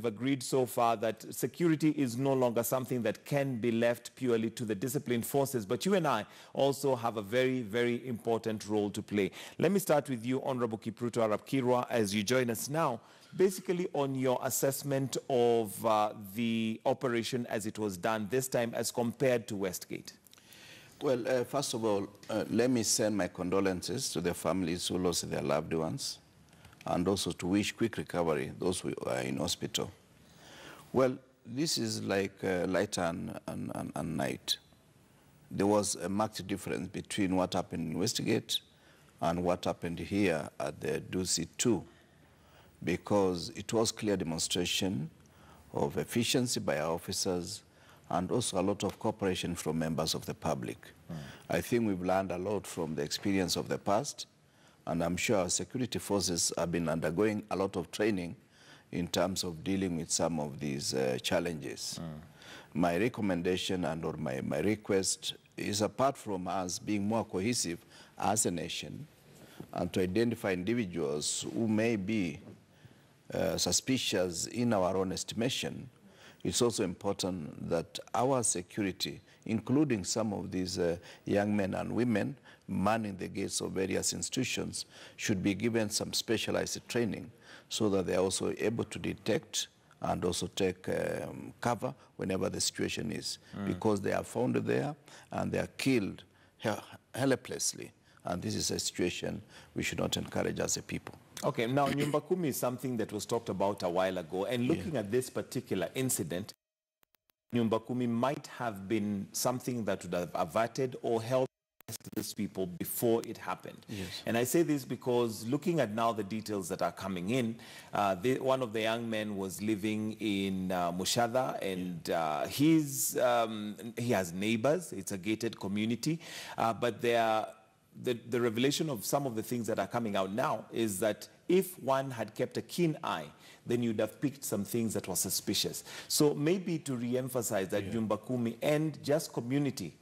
We've agreed so far that security is no longer something that can be left purely to the disciplined forces, but you and I also have a very, very important role to play. Let me start with you, Honorable Kipruto Arap Kirwa, as you join us now, basically on your assessment of the operation as it was done this time as compared to Westgate. Well, first of all, let me send my condolences to the families who lost their loved ones, and also to wish quick recovery those who are in hospital. Well, this is like light and night. There was a marked difference between what happened in Westgate and what happened here at the Dusi 2, because it was clear demonstration of efficiency by our officers and also a lot of cooperation from members of the public. I think we've learned a lot from the experience of the past, and I'm sure our security forces have been undergoing a lot of training in terms of dealing with some of these challenges. My recommendation or my request is, apart from us being more cohesive as a nation and to identify individuals who may be suspicious in our own estimation, it's also important that our security, including some of these young men and women manning the gates of various institutions, should be given some specialized training so that they are also able to detect and also take cover whenever the situation is, because they are found there and they are killed helplessly. And this is a situation we should not encourage as a people. Okay, now Nyumba Kumi is something that was talked about a while ago, and looking at this particular incident, Nyumba Kumi might have been something that would have averted or helped these people before it happened. Yes. And I say this because looking at now the details that are coming in, one of the young men was living in Mushada, and he has neighbors. It's a gated community, but the revelation of some of the things that are coming out now is that if one had kept a keen eye, then you'd have picked some things that were suspicious. So maybe to re-emphasize that Nyumba Kumi and just community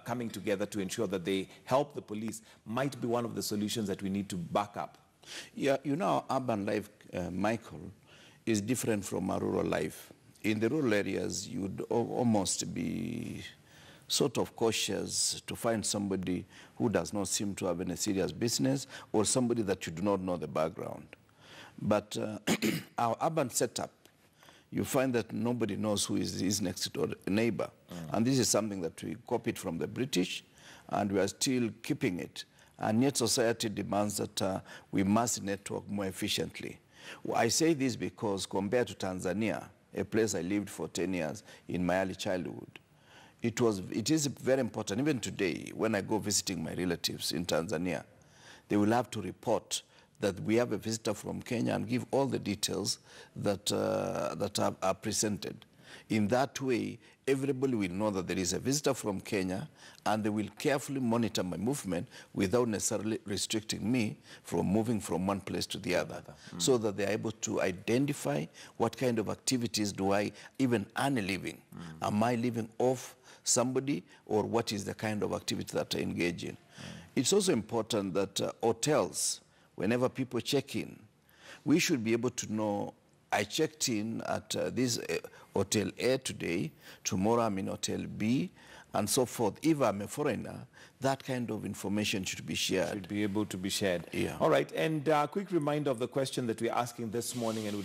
coming together to ensure that they help the police might be one of the solutions that we need to back up. Yeah, you know, urban life, Michael, is different from a rural life. In the rural areas, you'd almost be sort of cautious to find somebody who does not seem to have any serious business, or somebody that you do not know the background. But our urban setup, you find that nobody knows who is his next door neighbor. And this is something that we copied from the British, and we are still keeping it. And yet society demands that we must network more efficiently. I say this because compared to Tanzania, a place I lived for 10 years in my early childhood, it is very important. Even today, when I go visiting my relatives in Tanzania, they will have to report that we have a visitor from Kenya and give all the details that, are presented. In that way, everybody will know that there is a visitor from Kenya, and they will carefully monitor my movement without necessarily restricting me from moving from one place to the other, so that they are able to identify what kind of activities do I even earn a living. Am I living off somebody, or what is the kind of activity that I engage in? It's also important that hotels, whenever people check in, we should be able to know, I checked in at this Hotel A today, tomorrow I'm in Hotel B, and so forth. If I'm a foreigner, that kind of information should be shared. Should be able to be shared. Yeah. All right, and a quick reminder of the question that we're asking this morning, and